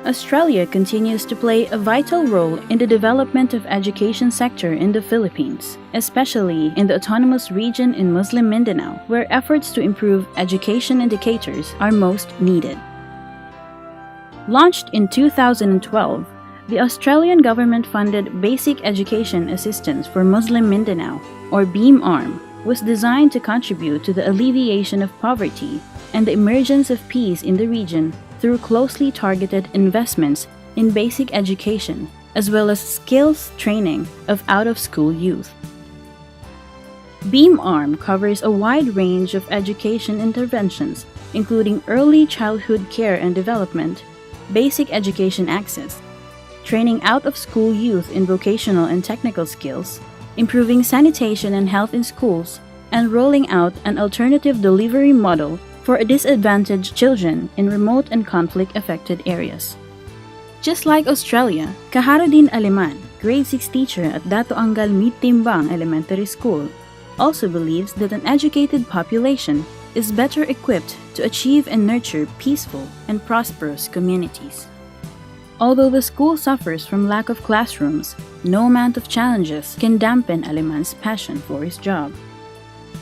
Australia continues to play a vital role in the development of education sector in the Philippines, especially in the autonomous region in Muslim Mindanao, where efforts to improve education indicators are most needed. Launched in 2012, the Australian government-funded Basic Education Assistance for Muslim Mindanao, or BEAM-ARMM, was designed to contribute to the alleviation of poverty and the emergence of peace in the region through closely targeted investments in basic education, as well as skills training of out-of-school youth. BEAM-ARMM covers a wide range of education interventions, including early childhood care and development, basic education access, training out-of-school youth in vocational and technical skills, improving sanitation and health in schools, and rolling out an alternative delivery model for disadvantaged children in remote and conflict-affected areas. Just like Australia, Kaharudin Aleman, grade 6 teacher at Dato Angal Mitimbang Elementary School, also believes that an educated population is better equipped to achieve and nurture peaceful and prosperous communities. Although the school suffers from lack of classrooms, no amount of challenges can dampen Aleman's passion for his job.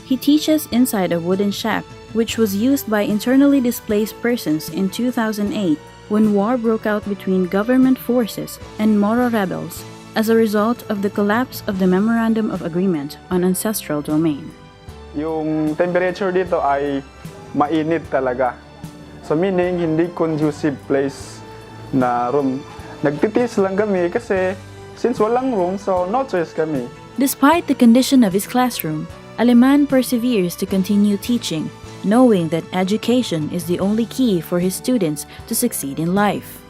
He teaches inside a wooden shack, which was used by internally displaced persons in 2008 when war broke out between government forces and Moro rebels as a result of the collapse of the Memorandum of Agreement on Ancestral Domain. Yung temperature dito ay mainit talaga. So meaning, hindi conducive place na room. Nagtitis lang kami kasi since walang room, so no choice kami. Despite the condition of his classroom, Aleman perseveres to continue teaching, knowing that education is the only key for his students to succeed in life.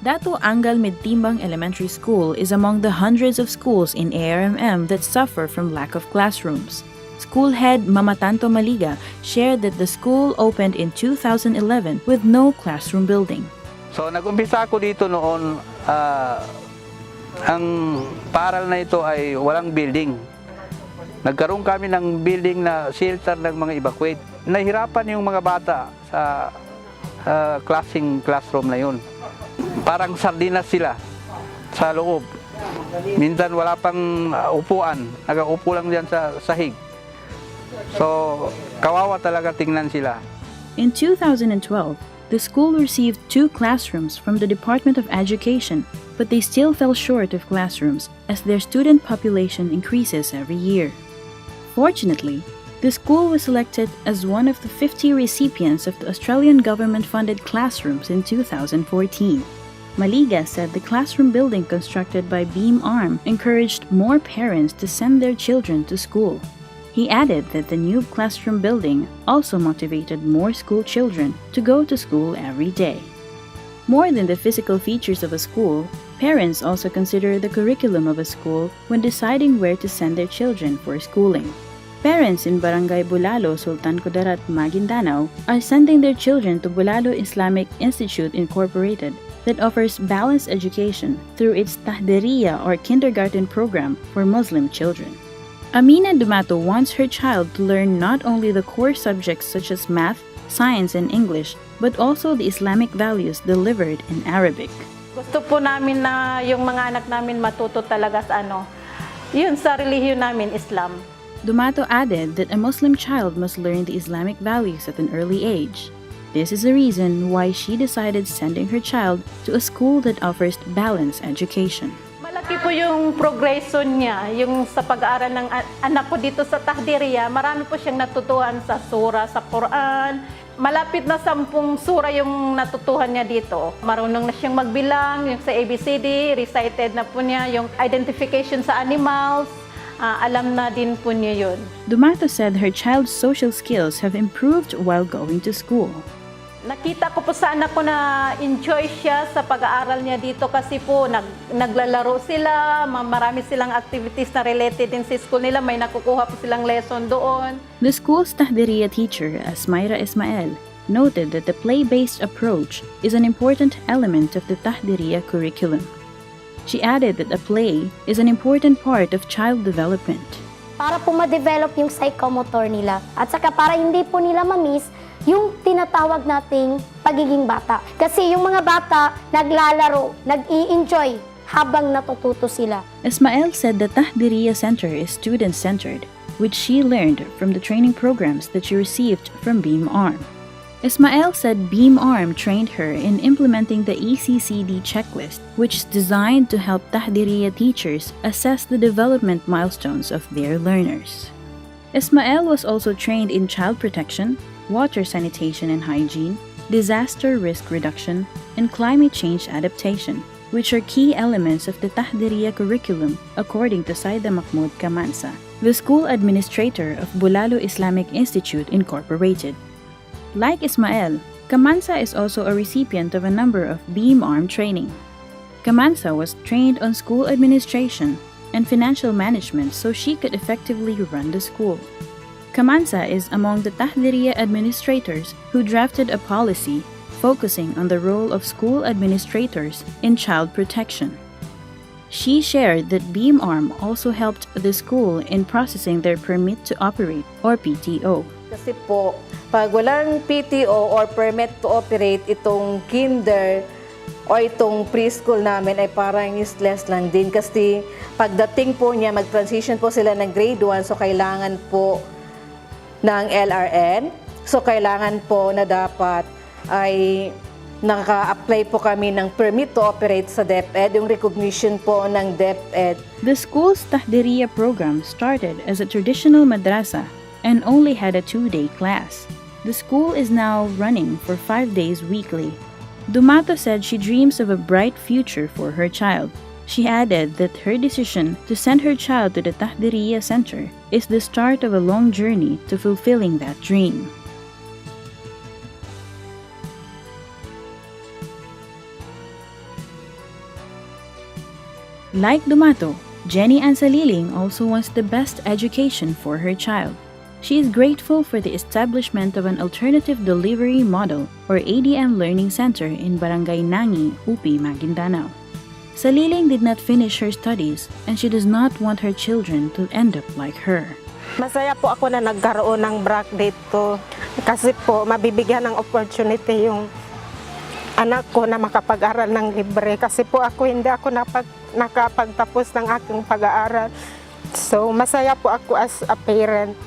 Dato Angal Mitimbang Elementary School is among the hundreds of schools in ARMM that suffer from lack of classrooms. School head Mama Tanto Maliga shared that the school opened in 2011 with no classroom building. So nag-umpisa ako dito noon, ang paral na ito ay walang building. Nagkaroon kami ng building na shelter ng mga evacuate. Nahirapan yung mga bata sa classroom na yun. Parang sardinas sila sa loob. Minsan wala pang upuan, nag-uupo lang diyan sa sahig. So, kawawa talaga tingnan sila. In 2012, the school received 2 classrooms from the Department of Education, but they still fell short of classrooms as their student population increases every year. Fortunately, the school was selected as one of the 50 recipients of the Australian government-funded classrooms in 2014. Maliga said the classroom building constructed by BEAM-ARMM encouraged more parents to send their children to school. He added that the new classroom building also motivated more school children to go to school every day. More than the physical features of a school, parents also consider the curriculum of a school when deciding where to send their children for schooling. Parents in Barangay Bulalo, Sultan Kudarat, Maguindanao are sending their children to Bulalo Islamic Institute Incorporated that offers balanced education through its Tahderia or kindergarten program for Muslim children. Amina Dumato wants her child to learn not only the core subjects such as math, science, and English, but also the Islamic values delivered in Arabic. Gusto po namin na yung mga anak namin matuto talaga sa yun sa relihiyon namin, Islam. Dumato added that a Muslim child must learn the Islamic values at an early age. This is the reason why she decided sending her child to a school that offers balanced education. Malaki po yung progression niya, yung sa pag-aaral ng anak ko dito sa Tahderia, marami po siyang natutuhan sa sura, sa Quran. Malapit na 10 sura yung natutuhan niya dito. Marunong na siyang magbilang, yung sa ABCD, recited na po niya, yung identification sa animals, alam na din po niya yun. Dumato said her child's social skills have improved while going to school. Nakita ko po sa anak ko na enjoy siya sa pag-aaral niya dito kasi po naglalaro sila, marami silang activities na related din sa school nila, may nakukuha po silang lesson doon. The school's Tahderia teacher, Asmaira Ismael, noted that the play-based approach is an important element of the Tahderia curriculum. She added that a play is an important part of child development. Para po ma-develop yung psychomotor nila at saka para hindi po nila ma-miss yung tinatawag nating pagiging bata. Kasi yung mga bata naglalaro, nag-i-enjoy habang natututo sila. Ismael said the Tahdiriyah Center is student-centered, which she learned from the training programs that she received from BEAM-ARMM. Ismael said BEAM-ARMM trained her in implementing the ECCD checklist, which is designed to help Tahdiriyah teachers assess the development milestones of their learners. Ismael was also trained in child protection, water sanitation and hygiene, disaster risk reduction, and climate change adaptation, which are key elements of the Tahdiriyah curriculum according to Saida Mahmoud Kamansa, the school administrator of Bulalo Islamic Institute Incorporated. Like Ismael, Kamansa is also a recipient of a number of BEAM-ARMM training. Kamansa was trained on school administration and financial management so she could effectively run the school. Kamansa is among the Tahdiriyah administrators who drafted a policy focusing on the role of school administrators in child protection. She shared that BEAM-ARMM also helped the school in processing their permit to operate or PTO. Kasi po, pag walang PTO or permit to operate, itong kinder o itong preschool namin ay parang useless lang din. Kasi pagdating po niya, mag-transition po sila ng grade 1, so kailangan po ng LRN. So kailangan po na dapat ay naka-apply po kami ng permit to operate sa DepEd, yung recognition po ng DepEd. The school's Tahdiriyah program started as a traditional madrasa and only had a 2-day class. The school is now running for 5 days weekly. Dumato said she dreams of a bright future for her child. She added that her decision to send her child to the Tahdiriyah Center is the start of a long journey to fulfilling that dream. Like Dumato, Jenny Ansaliling also wants the best education for her child. She is grateful for the establishment of an alternative delivery model or ADM Learning Center in Barangay Nangi, Upi, Maguindanao. Saliling did not finish her studies and she does not want her children to end up like her. Masaya po ako na nagkaroon ng BRAC dito kasi po mabibigyan ng opportunity yung anak ko na makapag-aral ng libre kasi po ako hindi ako nakapagtapos ng aking pag-aaral. So masaya po ako as a parent.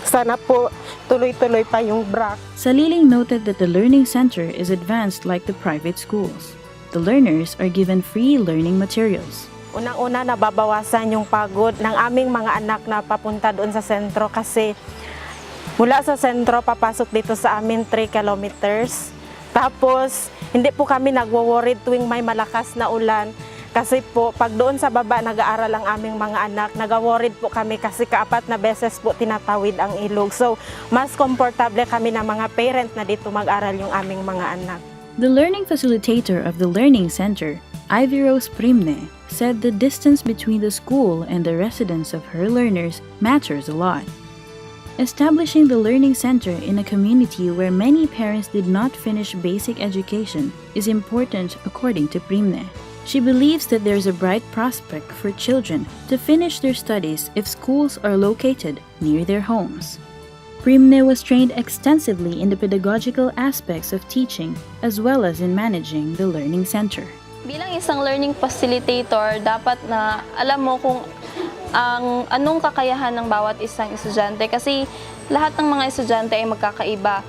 Sana po tuloy-tuloy pa yung BRAC. Saliling noted that the learning center is advanced like the private schools. The learners are given free learning materials. Unang-una nababawasan yung pagod ng aming mga anak na papunta doon sa sentro kasi mula sa sentro papasok dito sa amin 3 kilometers. Tapos hindi po kami nagwo-worried tuwing may malakas na ulan. Kasi po, pag doon sa baba nag-aaral ang aming mga anak, nag-worried po kami kasi kaapat na beses po tinatawid ang ilog. So, mas komportable kami na mga parent na dito mag-aral yung aming mga anak. The learning facilitator of the Learning Center, Ivy Rose Primne, said the distance between the school and the residence of her learners matters a lot. Establishing the Learning Center in a community where many parents did not finish basic education is important according to Primne. She believes that there is a bright prospect for children to finish their studies if schools are located near their homes. Primne was trained extensively in the pedagogical aspects of teaching as well as in managing the Learning Center. Bilang isang learning facilitator, dapat na alam mo kung anong kakayahan ng bawat isang estudyante kasi lahat ng mga estudyante ay magkakaiba.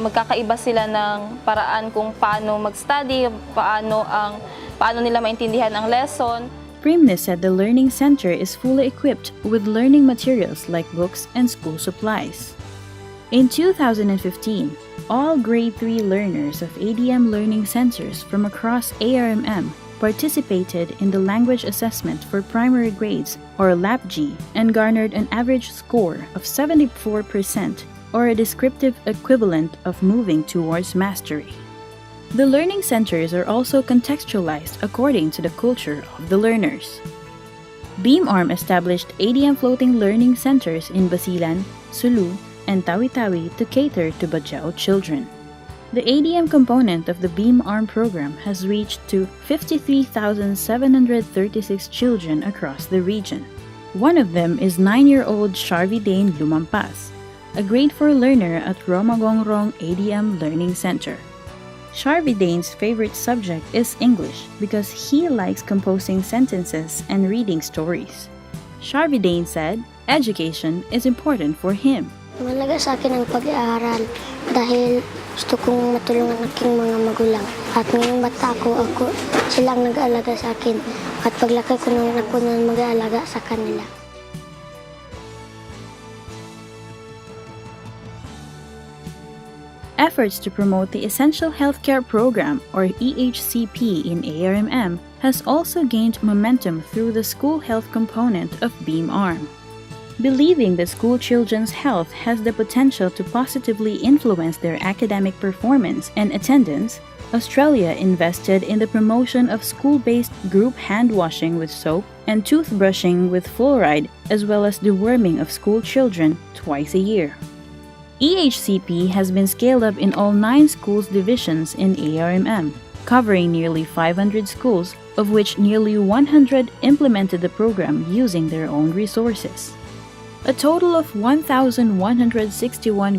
Magkakaiba sila ng paraan kung paano mag-study, paano nila maintindihan ang lesson. Primne said the Learning Center is fully equipped with learning materials like books and school supplies. In 2015, all grade 3 learners of ADM learning centers from across ARMM participated in the language assessment for primary grades or LAPG and garnered an average score of 74% or a descriptive equivalent of moving towards mastery. The learning centers are also contextualized according to the culture of the learners. BEAM-ARMM established ADM floating learning centers in Basilan, Sulu, and Tawi-Tawi to cater to Bajau children. The ADM component of the BEAM-ARMM program has reached to 53,736 children across the region. One of them is 9-year-old Sharvi Dane Lumampas. a grade 4 learner at Romagongrong ADM Learning Center. Sharvidane's favorite subject is English because he likes composing sentences and reading stories. Sharvidane said education is important for him. Malaga sa akin ang pag-aaral dahil gusto kong matulungan aking mga magulang. At ngayong bata ako silang nag-aalaga sa akin. At paglaki ko nang ako na mag-aalaga sa kanila. Efforts to promote the Essential Healthcare Program, or EHCP, in ARMM has also gained momentum through the school health component of BEAM-ARMM. Believing that school children's health has the potential to positively influence their academic performance and attendance, Australia invested in the promotion of school-based group hand washing with soap and toothbrushing with fluoride, as well as deworming of school children twice a year. EHCP has been scaled up in all 9 schools divisions in ARMM, covering nearly 500 schools, of which nearly 100 implemented the program using their own resources. A total of 1,161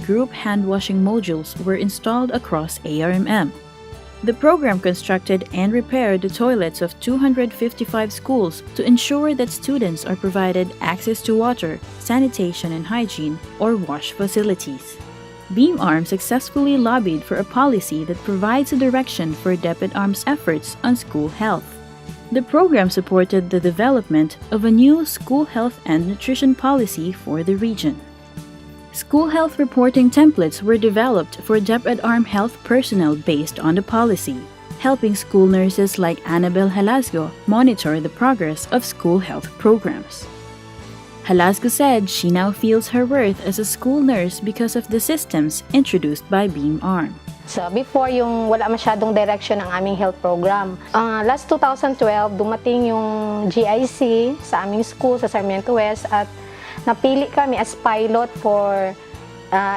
group hand-washing modules were installed across ARMM. The program constructed and repaired the toilets of 255 schools to ensure that students are provided access to water, sanitation and hygiene, or wash facilities. BEAM-ARMM successfully lobbied for a policy that provides a direction for DepEd ARMM's efforts on school health. The program supported the development of a new school health and nutrition policy for the region. School health reporting templates were developed for DepEd ARMM health personnel based on the policy, helping school nurses like Annabel Halasgo monitor the progress of school health programs. Halasgo said she now feels her worth as a school nurse because of the systems introduced by BEAM-ARMM. So before yung wala masyadong direction ang aming health program. Last 2012, dumating yung GIZ sa aming school sa Sarmiento West at napili kami as pilot for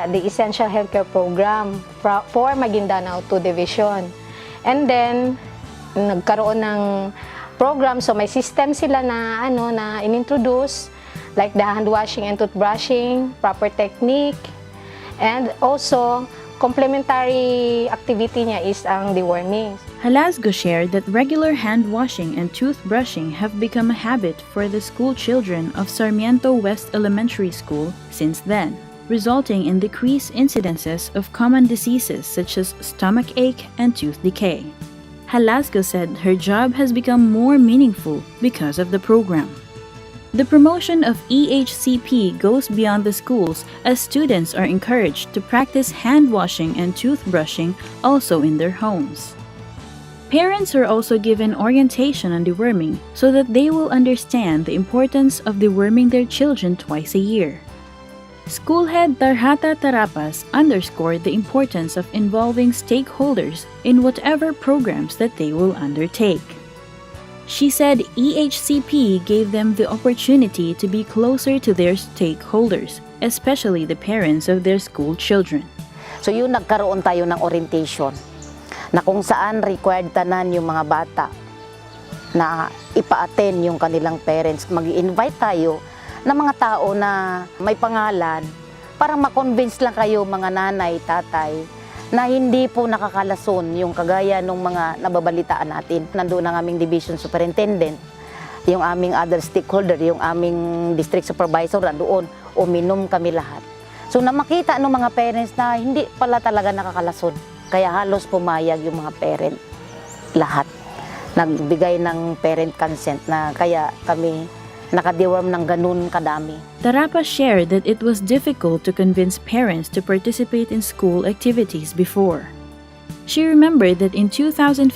the Essential Healthcare Program for Mindanao 2 Division. And then, nagkaroon ng program. So may system sila na, na inintroduce, like the hand washing and toothbrushing, proper technique, and also, complementary activity niya is ang deworming. Halasgo shared that regular hand washing and toothbrushing have become a habit for the school children of Sarmiento West Elementary School since then, resulting in decreased incidences of common diseases such as stomach ache and tooth decay. Halasgo said her job has become more meaningful because of the program. The promotion of EHCP goes beyond the schools as students are encouraged to practice hand washing and toothbrushing also in their homes. Parents are also given orientation on deworming so that they will understand the importance of deworming their children twice a year. School head Tarhata Tarapas underscored the importance of involving stakeholders in whatever programs that they will undertake. She said EHCP gave them the opportunity to be closer to their stakeholders, especially the parents of their school children. So yun, nagkaroon tayo ng orientation na kung saan required tanan yung mga bata na ipa-attend yung kanilang parents. Mag-i-invite tayo ng mga tao na may pangalan para ma-convince lang kayo mga nanay, tatay, na hindi po nakakalason yung kagaya ng mga nababalitaan natin. Nandoon ang aming division superintendent, yung aming other stakeholder, yung aming district supervisor, nandoon, uminom kami lahat. So na makita ng mga parents na hindi pala talaga nakakalason. Kaya halos pumayag yung mga parent, lahat. Nagbigay ng parent consent na kaya kami nakadeworm ng ganun kadami. Tarapa shared that it was difficult to convince parents to participate in school activities before. She remembered that in 2015,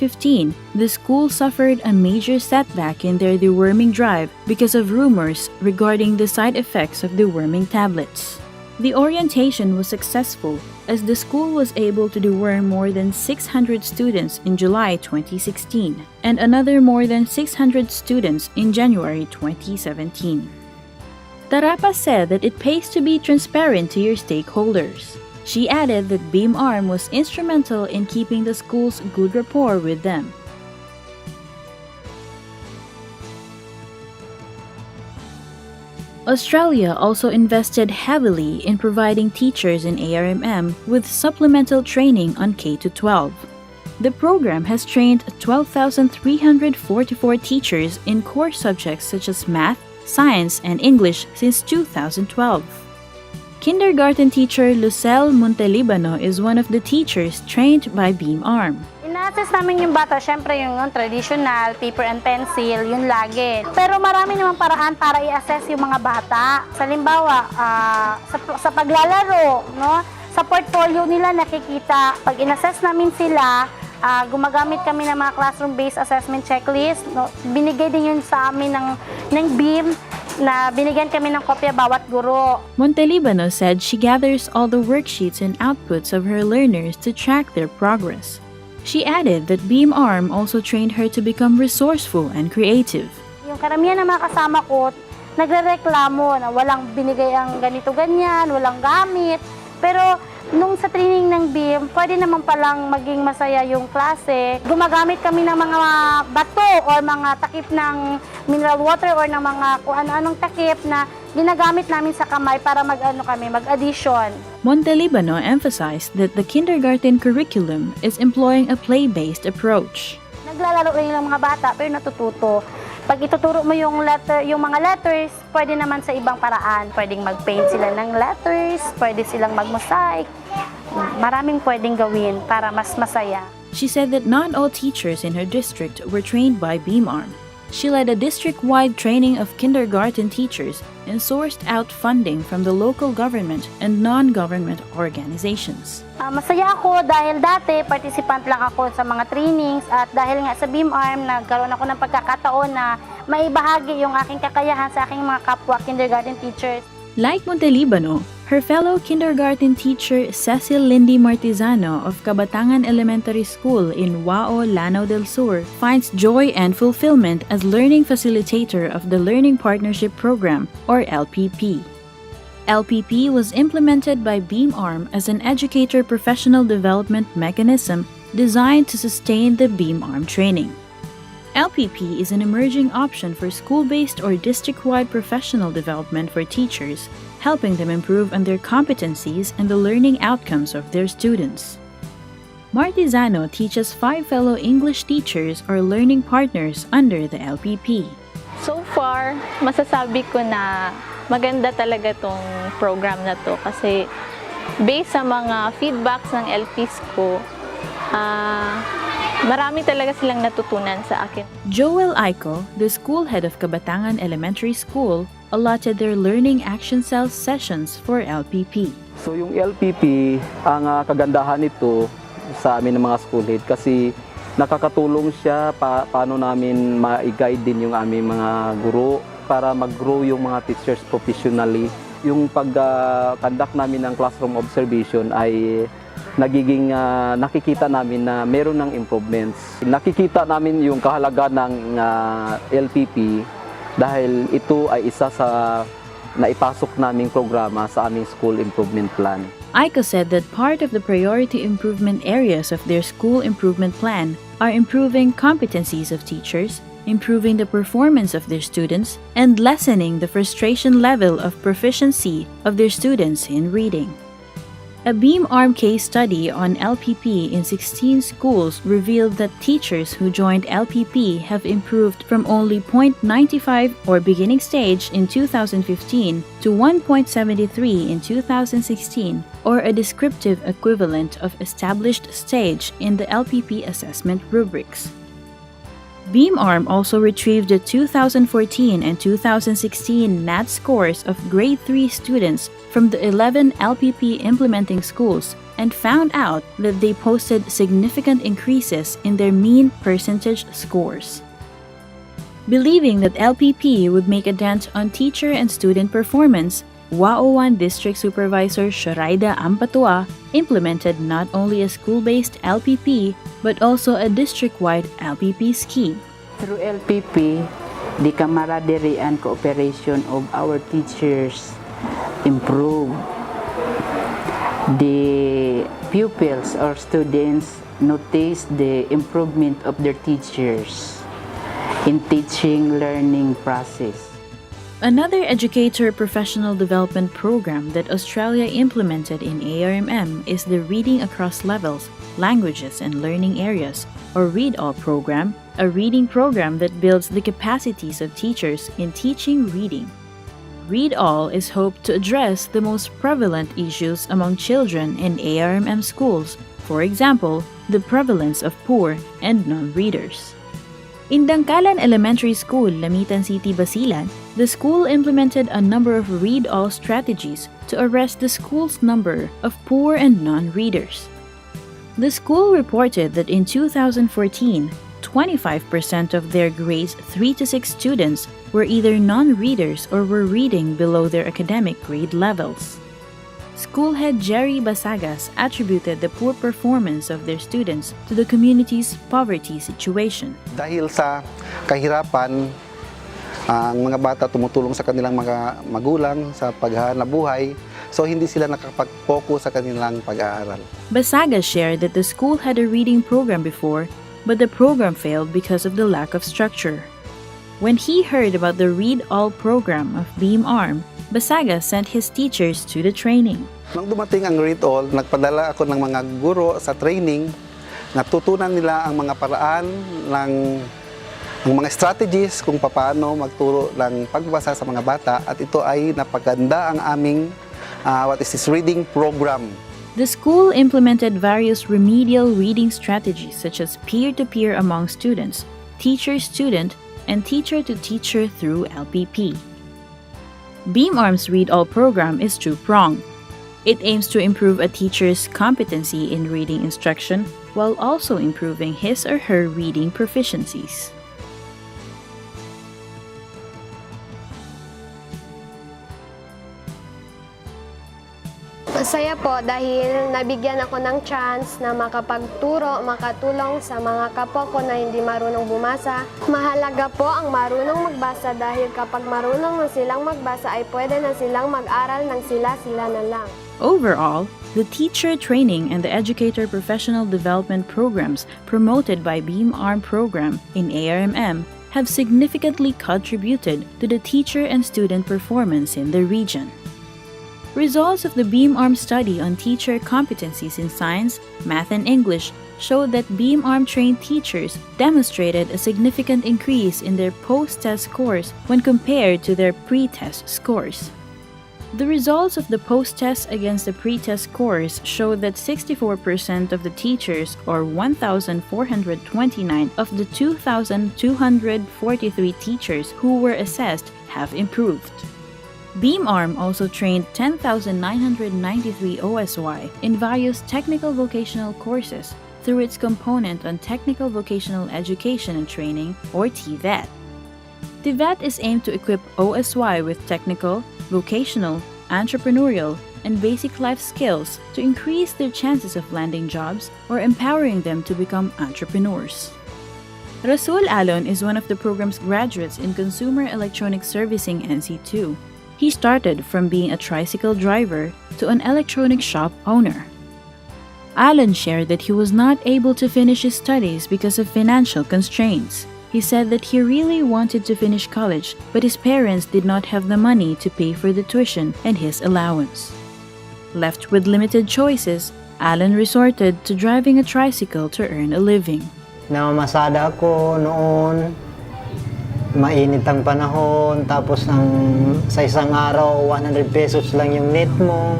the school suffered a major setback in their deworming drive because of rumors regarding the side effects of deworming tablets. The orientation was successful as the school was able to deworm more than 600 students in July 2016 and another more than 600 students in January 2017. Tarapa said that it pays to be transparent to your stakeholders. She added that BEAM-ARMM was instrumental in keeping the school's good rapport with them. Australia also invested heavily in providing teachers in ARMM with supplemental training on K-12. The program has trained 12,344 teachers in core subjects such as math, science, and English since 2012. Kindergarten teacher Lucel Montelibano is one of the teachers trained by BEAM-ARMM. Ina-assess namin yung bata, syempre yung traditional, paper and pencil, yun lagi. Pero marami namang paraan para i-assess yung mga bata. Sa limbawa, sa paglalaro, no? Sa portfolio nila nakikita. Pag in-assess namin sila, gumagamit kami ng mga classroom-based assessment checklist. No? Binigay din yun sa amin ng BEAM na binigyan kami ng kopya bawat guro. Montelibano said she gathers all the worksheets and outputs of her learners to track their progress. She added that BEAM-ARMM also trained her to become resourceful and creative. Yung karamihan ng mga kasama ko, nagrereklamo na walang binigay ang ganito-ganyan, walang gamit. Pero nung sa training ng BEAM, pwede naman palang maging masaya yung klase. Gumagamit kami ng mga bato o mga takip ng mineral water or ng mga kung ano-anong takip na ginagamit namin sa kamay para mag-addition. Montelibano emphasized that the kindergarten curriculum is employing a play-based approach. Naglalaro rin ng mga bata pero natututo. Pag ituturo mo yung mga letters, pwede naman sa ibang paraan. Pwedeng mag-paint sila ng letters, pwede silang mag-mosaic. Maraming pwedeng gawin para mas masaya. She said that not all teachers in her district were trained by BEAM-ARMM. She led a district-wide training of kindergarten teachers and sourced out funding from the local government and non-government organizations. Masaya ako dahil dati participant lang ako sa mga trainings at dahil nga sa BEAM-ARMM nagkaroon ako ng pagkakataon na maibahagi yung aking kakayahan sa aking mga kapwa kindergarten teachers. Like Montelibano, her fellow kindergarten teacher Cecil Lindy Martizano of Kabatangan Elementary School in Wao, Lanao del Sur finds joy and fulfillment as learning facilitator of the Learning Partnership Program, or LPP. LPP was implemented by BEAM-ARMM as an educator professional development mechanism designed to sustain the BEAM-ARMM training. LPP is an emerging option for school-based or district-wide professional development for teachers, helping them improve on their competencies and the learning outcomes of their students. Martizano teaches 5 fellow English teachers or learning partners under the LPP. So far, masasabi ko na maganda talaga tong program na to kasi based sa mga feedbacks ng LPs ko, marami talaga silang natutunan sa akin. Joel Aiko, the school head of Kabatangan Elementary School, allotted their Learning Action Cells sessions for LPP. So yung LPP, ang kagandahan nito sa amin ng mga school head kasi nakakatulong siya paano namin ma-guide din yung aming mga guro para mag-grow yung mga teachers professionally. Yung pag-conduct namin ng classroom observation ay nagiging nakikita namin na meron ng improvements. Nakikita namin yung kahalaga ng LPP dahil ito ay isa sa naipasok naming programa sa aming school improvement plan. Aiko said that part of the priority improvement areas of their school improvement plan are improving competencies of teachers, improving the performance of their students, and lessening the frustration level of proficiency of their students in reading. A BEAM-ARMM case study on LPP in 16 schools revealed that teachers who joined LPP have improved from only 0.95 or beginning stage in 2015 to 1.73 in 2016, or a descriptive equivalent of established stage in the LPP assessment rubrics. BEAM-ARMM also retrieved the 2014 and 2016 NAT scores of grade 3 students from the 11 LPP implementing schools and found out that they posted significant increases in their mean percentage scores. Believing that LPP would make a dent on teacher and student performance, Wao-1 District Supervisor Shoraida Ampatua implemented not only a school-based LPP but also a district-wide LPP scheme. Through LPP, the camaraderie and cooperation of our teachers improve. The pupils or students notice the improvement of their teachers in teaching learning process. Another educator professional development program that Australia implemented in ARMM is the Reading Across Levels, Languages and Learning Areas, or Read All program, a reading program that builds the capacities of teachers in teaching reading. Read All is hoped to address the most prevalent issues among children in ARMM schools, for example, the prevalence of poor and non-readers. In Dangkalan Elementary School, Lamitan City, Basilan, the school implemented a number of read-all strategies to arrest the school's number of poor and non-readers. The school reported that in 2014, 25% of their grades 3 to 6 students were either non-readers or were reading below their academic grade levels. School head Jerry Basagas attributed the poor performance of their students to the community's poverty situation. Dahil sa kahirapan, ang mga bata tumutulong sa kanilang mga magulang sa paghahanap buhay, so hindi sila nakapag-focus sa kanilang pag-aaral. Basagas shared that the school had a reading program before, but the program failed because of the lack of structure. When he heard about the Read All program of BEAM-ARMM, Basagas sent his teachers to the training. Nung dumating ang Read All, nagpadala ako ng mga guro sa training. Natutunan nila ang mga paraan ng mga strategies kung paano magturo ng pagbasa sa mga bata, at ito ay napaganda ang aming reading program. The school implemented various remedial reading strategies such as peer-to-peer among students, teacher-student, and teacher-to-teacher through LPP. BEAM-ARMM's Read All program is two-pronged. It aims to improve a teacher's competency in reading instruction while also improving his or her reading proficiencies. Masaya po dahil nabigyan ako ng chance na makapagturo, makatulong sa mga kapwa ko na hindi marunong bumasa. Mahalaga po ang marunong magbasa dahil kapag marunong na silang magbasa ay pwede na silang mag-aral ng sila-sila na lang. Overall, the teacher training and the educator professional development programs promoted by BEAM-ARMM program in ARMM have significantly contributed to the teacher and student performance in the region. Results of the BEAM-ARMM study on teacher competencies in science, math, and English showed that BEAM-ARMM trained teachers demonstrated a significant increase in their post-test scores when compared to their pre-test scores. The results of the post-test against the pre-test scores showed that 64% of the teachers, or 1,429 of the 2,243 teachers who were assessed, have improved. BEAM-ARMM also trained 10,993 OSY in various technical vocational courses through its component on Technical Vocational Education and Training, or TVET. TVET is aimed to equip OSY with technical, vocational, entrepreneurial, and basic life skills to increase their chances of landing jobs or empowering them to become entrepreneurs. Rasul Allen is one of the program's graduates in Consumer Electronic Servicing NC2. He started from being a tricycle driver to an electronic shop owner. Allen shared that he was not able to finish his studies because of financial constraints. He said that he really wanted to finish college, but his parents did not have the money to pay for the tuition and his allowance. Left with limited choices, Allen resorted to driving a tricycle to earn a living. Namamasada ako noon. Mainit ang panahon, tapos sa isang araw, 100 pesos lang yung net mo.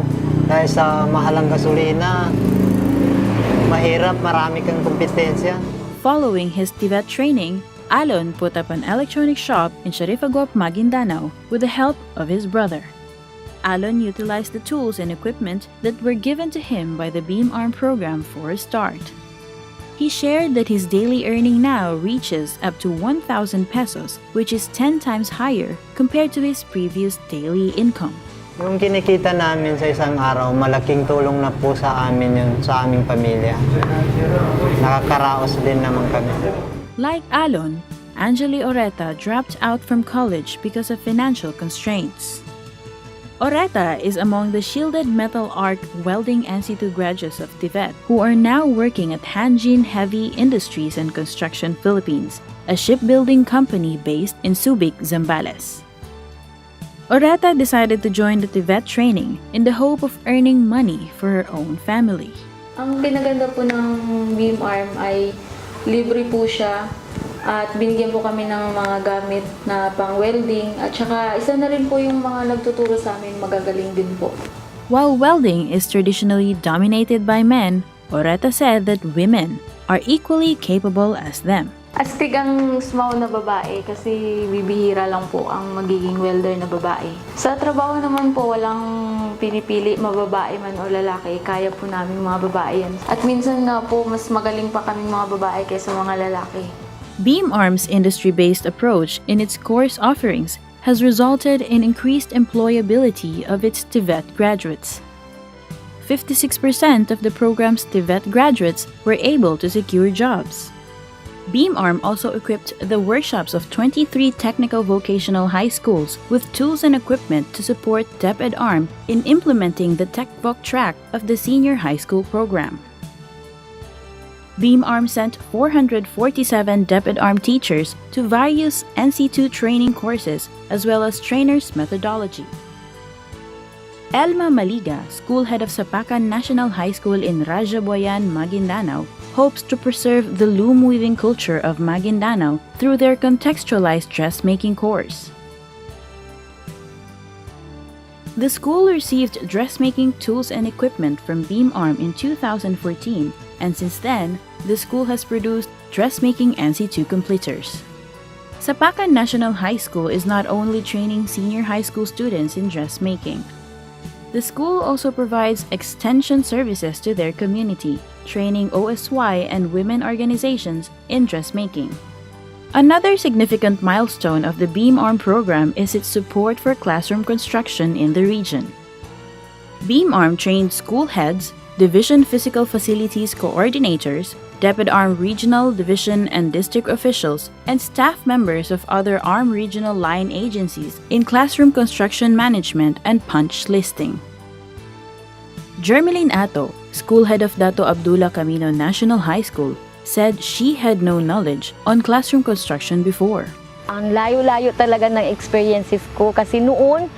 Dahil sa mahalang gasolina, mahirap, marami kang kompetensya. Following his TVET training, Allen put up an electronic shop in Sharifagop, Mindanao with the help of his brother. Allen utilized the tools and equipment that were given to him by the BEAM-ARMM program for a start. He shared that his daily earning now reaches up to 1,000 pesos, which is 10 times higher compared to his previous daily income. Yung kinikita namin sa isang araw, malaking tulong na po sa amin yun, sa aming pamilya. Nakakaraos din naman kami. Like Alon, Angeli Oreta dropped out from college because of financial constraints. Oreta is among the shielded metal arc welding NC2 graduates of TVET who are now working at Hanjin Heavy Industries and Construction Philippines, a shipbuilding company based in Subic, Zambales. Oreta decided to join the TVET training in the hope of earning money for her own family. Ang pinaganda po ng BEAM-ARMM ay libre po siya at binigyan po kami ng mga gamit na pang-welding at saka isa na rin po yung mga nagtuturo sa amin magagaling din po. While welding is traditionally dominated by men, Oreta said that women are equally capable as them. Astig ang small na babae kasi bibihira lang po ang magiging welder na babae. Sa trabaho naman po, walang pinipili mababae man o lalaki. Kaya po namin mga babae yan. At minsan nga po, mas magaling pa kaming mga babae kaysa mga lalaki. BEAM-ARMM's industry-based approach in its course offerings has resulted in increased employability of its TVET graduates. 56% of the program's TVET graduates were able to secure jobs. BEAM-ARMM also equipped the workshops of 23 technical vocational high schools with tools and equipment to support DepEd ARMMM in implementing the TechVoc track of the senior high school program. BEAM-ARMMM sent 447 DepEd ARMMM teachers to various NC2 training courses as well as trainers' methodology. Elma Maliga, school head of Sapacan National High School in Rajabuayan, Maguindanao, hopes to preserve the loom weaving culture of Maguindanao through their contextualized dressmaking course. The school received dressmaking tools and equipment from BEAM-ARMMM in 2014, and since then, the school has produced dressmaking NC2 completers. Sapacan National High School is not only training senior high school students in dressmaking. The school also provides extension services to their community, training OSY and women organizations in dressmaking. Another significant milestone of the BEAM-ARMMM program is its support for classroom construction in the region. BEAM-ARMMM trained school heads, division physical facilities coordinators, DepEd ARMMM regional, division, and district officials, and staff members of other ARMMM regional line agencies in classroom construction management and punch listing. Jermeline Ato, school head of Dato Abdullah Camino National High School, said she had no knowledge on classroom construction before. Ang layo-layo talaga ng experiences ko kasi noon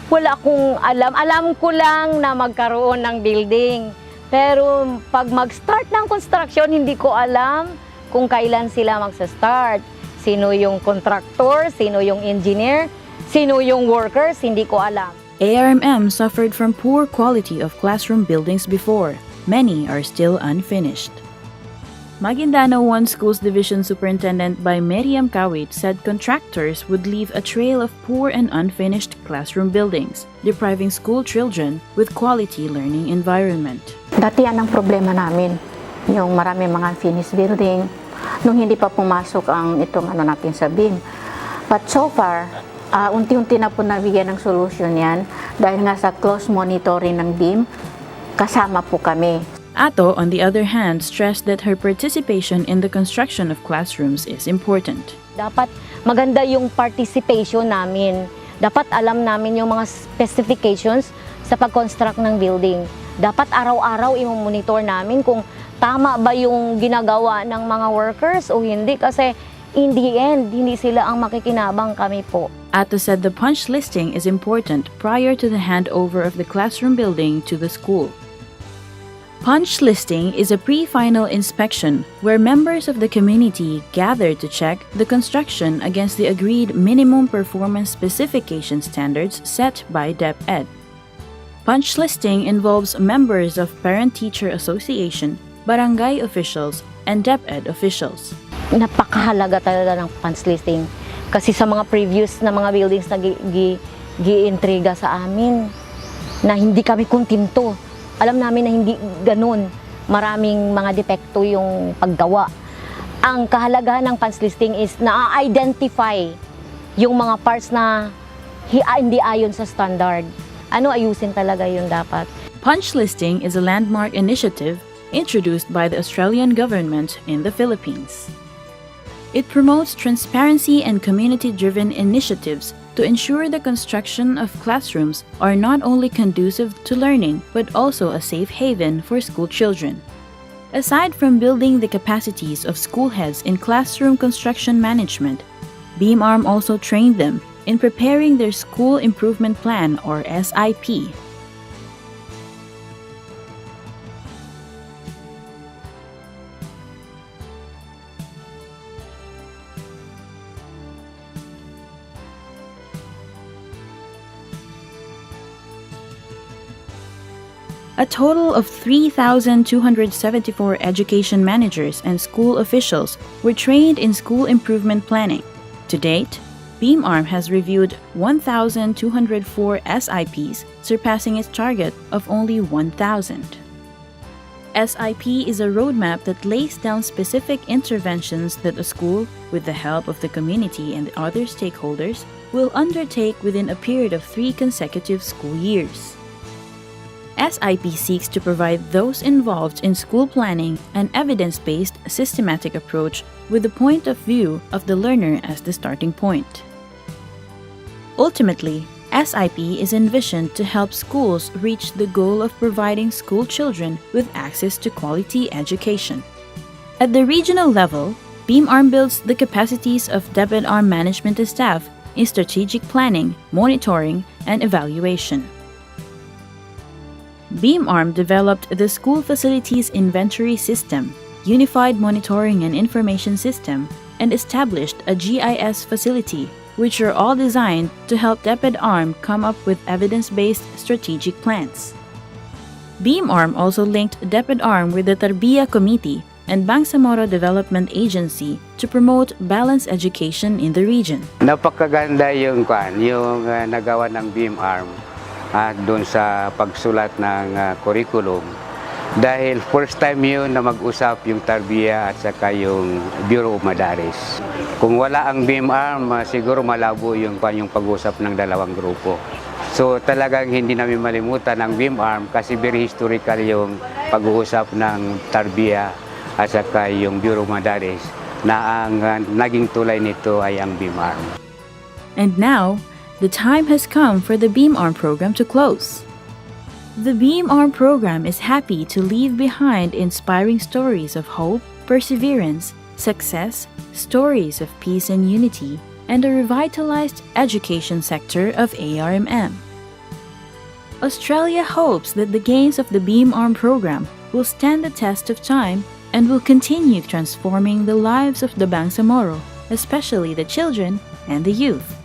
wala akong alam. Alam ko lang na magkaroon ng building. Pero pag mag-start ng construction, hindi ko alam kung kailan sila magsa-start. Sino yung contractor, sino yung engineer, sino yung workers, hindi ko alam. ARMM suffered from poor quality of classroom buildings before. Many are still unfinished. Maguindanao 1 Schools Division Superintendent by Miriam Kawit said contractors would leave a trail of poor and unfinished classroom buildings, depriving school children with quality learning environment. Dati yan ang problema namin, yung marami mga unfinished building, nung hindi pa pumasok ang itong natin sa BEAM. But so far, unti-unti na po nabigyan ng solusyon yan dahil nga sa close monitoring ng BEAM, kasama po kami. Ato, on the other hand, stressed that her participation in the construction of classrooms is important. Dapat maganda yung participation namin. Dapat alam namin yung mga specifications sa pag-construct ng building. Dapat araw-araw i-monitor namin kung tama ba yung ginagawa ng mga workers o hindi kasi in the end, hindi sila ang makikinabang, kami po. Ato said the punch listing is important prior to the handover of the classroom building to the school. Punch listing is a pre-final inspection where members of the community gather to check the construction against the agreed minimum performance specification standards set by DepEd. Punch listing involves members of Parent-Teacher Association, barangay officials, and DepEd officials. Napakahalaga talaga ng punch listing kasi sa mga previous na mga buildings na gi-intriga sa amin na hindi kami kontento. Alam namin na hindi ganun. Maraming mga depekto yung paggawa. Ang kahalagahan ng punch listing is na-identify yung mga parts na hindi ayon sa standard. Ayusin talaga yun dapat. Punch listing is a landmark initiative introduced by the Australian government in the Philippines. It promotes transparency and community-driven initiatives to ensure the construction of classrooms are not only conducive to learning, but also a safe haven for school children. Aside from building the capacities of school heads in classroom construction management, BEAM-ARMMM also trained them in preparing their School Improvement Plan or SIP. A total of 3,274 education managers and school officials were trained in school improvement planning. To date, BEAM-ARMM has reviewed 1,204 SIPs, surpassing its target of only 1,000. SIP is a roadmap that lays down specific interventions that a school, with the help of the community and other stakeholders, will undertake within a period of 3 consecutive school years. SIP seeks to provide those involved in school planning an evidence-based, systematic approach with the point of view of the learner as the starting point. Ultimately, SIP is envisioned to help schools reach the goal of providing school children with access to quality education. At the regional level, BEAM-ARMM builds the capacities of DepEd ARMM management and staff in strategic planning, monitoring, and evaluation. BEAM-ARMM developed the School Facilities Inventory System, Unified Monitoring and Information System, and established a GIZ facility, which are all designed to help DepEd ARMM come up with evidence-based strategic plans. BEAM-ARMM also linked DepEd ARMM with the Tarbiyya Committee and Bangsamoro Development Agency to promote balanced education in the region. Napakaganda yung nagawa ng BEAM-ARMM doon sa pagsulat ng curriculum dahil first time yun na mag-usap yung Tarbiyya at saka yung Bureau of Madaris. Kung wala ang BEAM-ARMM, siguro malabo yung pag-usap ng dalawang grupo. So talagang hindi namin malimutan ang BEAM-ARMM kasi very historical yung pag-uusap ng Tarbiyya at saka yung Bureau of Madaris na ang naging tulay nito ay ang BEAM-ARMM. And now, the time has come for the BEAM-ARMM program to close. The BEAM-ARMM program is happy to leave behind inspiring stories of hope, perseverance, success, stories of peace and unity, and a revitalized education sector of ARMM. Australia hopes that the gains of the BEAM-ARMM program will stand the test of time and will continue transforming the lives of the Bangsamoro, especially the children and the youth.